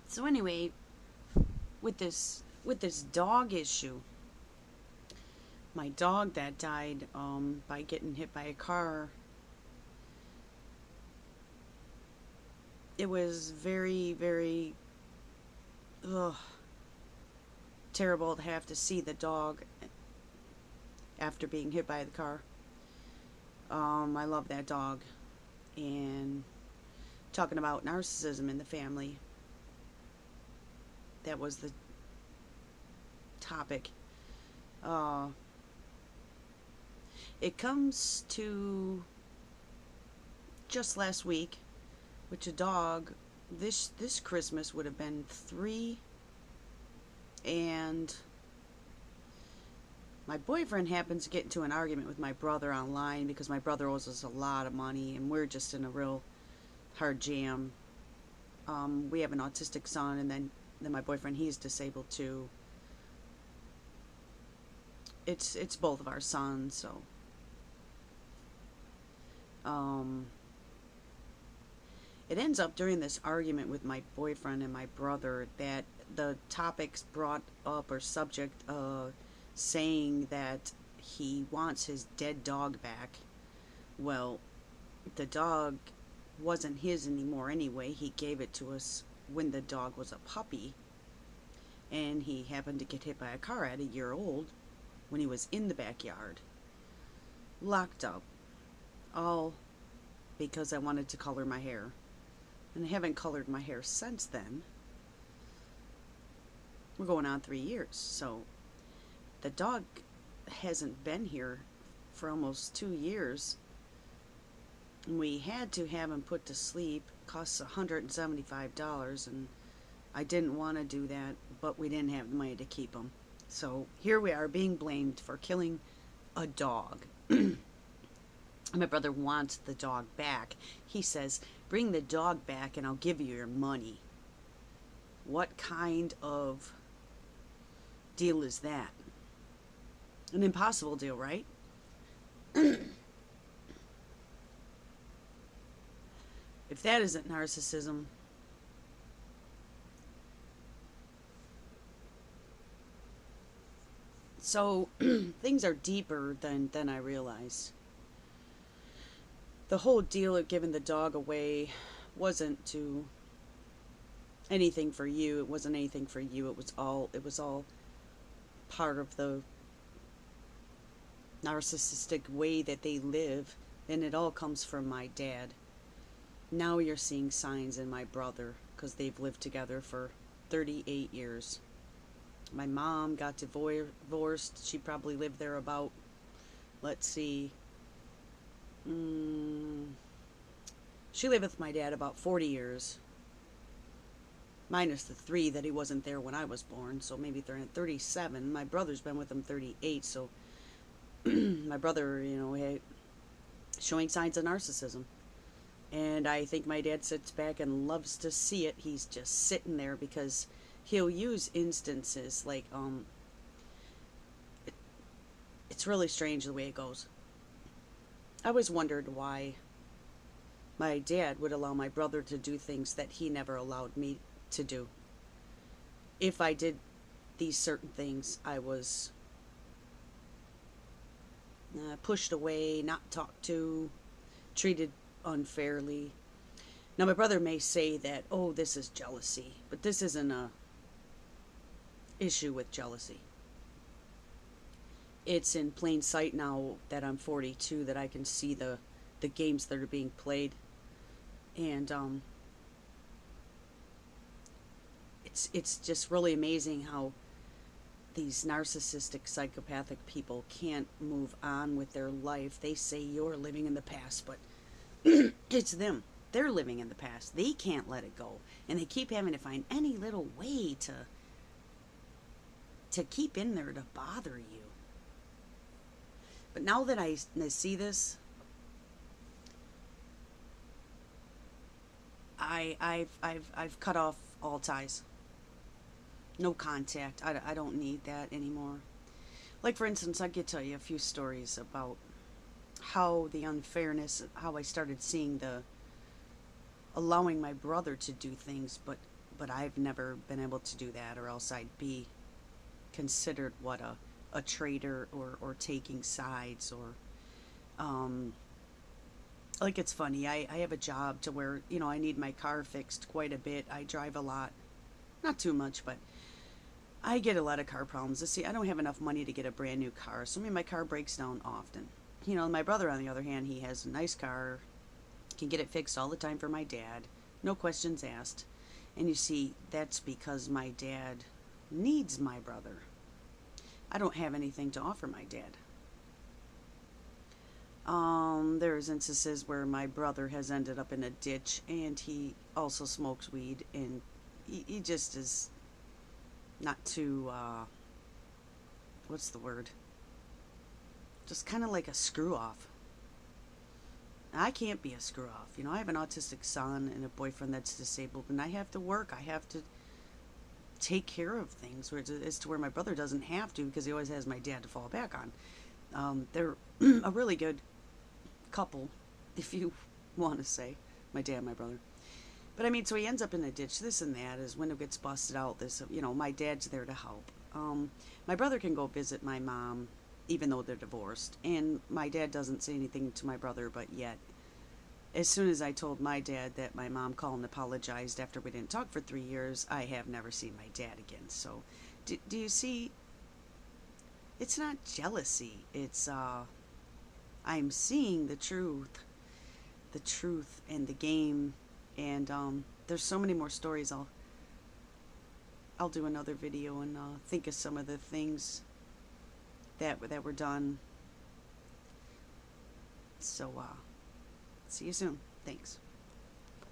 So anyway, with this dog issue, my dog that died by getting hit by a car, it was very, very ugh, terrible to have to see the dog after being hit by the car. I love that dog. And talking about narcissism in the family, that was the topic. Uh, it comes to just last week, which a dog this Christmas would have been 3, and my boyfriend happens to get into an argument with my brother online because my brother owes us a lot of money and we're just in a real hard jam. We have an autistic son, and then my boyfriend, he's disabled too. It's both of our sons, so um, it ends up during this argument with my boyfriend and my brother that the topics brought up or subject saying that he wants his dead dog back. Well, the dog wasn't his anymore anyway. He gave it to us when the dog was a puppy, and he happened to get hit by a car at a year old when he was in the backyard, locked up, all because I wanted to color my hair. And I haven't colored my hair since then. We're going on 3 years, so the dog hasn't been here for almost 2 years. We had to have him put to sleep. Costs $175, and I didn't want to do that, but we didn't have the money to keep him. So here we are being blamed for killing a dog. My brother wants the dog back. He says, bring the dog back and I'll give you your money. What kind of deal is that? An impossible deal, right? If that isn't narcissism, so things are deeper than I realized. The whole deal of giving the dog away wasn't to anything for you. It wasn't anything for you. It was all part of the narcissistic way that they live, and it all comes from my dad. Now you're seeing signs in my brother because they've lived together for 38 years. My mom got divorced. She probably lived there about, let's see, she lived with my dad about 40 years, minus the 3 that he wasn't there when I was born, so maybe 37. My brother's been with him 38, so my brother, showing signs of narcissism. And I think my dad sits back and loves to see it. He's just sitting there because he'll use instances like, it's really strange the way it goes. I always wondered why my dad would allow my brother to do things that he never allowed me to do. If I did these certain things, I was pushed away, not talked to, treated unfairly. Now, my brother may say that, oh, this is jealousy, but this isn't a issue with jealousy. It's in plain sight now that I'm 42 that I can see the games that are being played, and it's just really amazing how these narcissistic psychopathic people can't move on with their life. They say you're living in the past, but it's them. They're living in the past. They can't let it go, and they keep having to find any little way to keep in there to bother you. But now that I see this, I've cut off all ties. No contact. I don't need that anymore. Like, for instance, I could tell you a few stories about how the unfairness, how I started seeing the allowing my brother to do things, but but I've never been able to do that, or else I'd be considered what a traitor, or taking sides, or like, it's funny. I have a job to where, I need my car fixed quite a bit. I drive a lot, not too much, but I get a lot of car problems. See, I don't have enough money to get a brand new car, so my car breaks down often. My brother, on the other hand, he has a nice car, can get it fixed all the time for my dad, no questions asked. And you see, that's because my dad needs my brother. I don't have anything to offer my dad. There's instances where my brother has ended up in a ditch, and he also smokes weed, and he just is not too, what's the word? Just kind of like a screw off. I can't be a screw off. I have an autistic son and a boyfriend that's disabled, and I have to work. I have to take care of things, as to where my brother doesn't have to, because he always has my dad to fall back on. They're a really good couple, if you want to say, my dad and my brother. But I mean, so he ends up in a ditch, this and that, his window gets busted out, this, my dad's there to help. My brother can go visit my mom, even though they're divorced, and my dad doesn't say anything to my brother, but yet, as soon as I told my dad that my mom called and apologized after we didn't talk for 3 years, I have never seen my dad again. So, do you see, it's not jealousy, it's, I'm seeing the truth and the game, and there's so many more stories. I'll do another video and think of some of the things that were done. So see you soon. Thanks.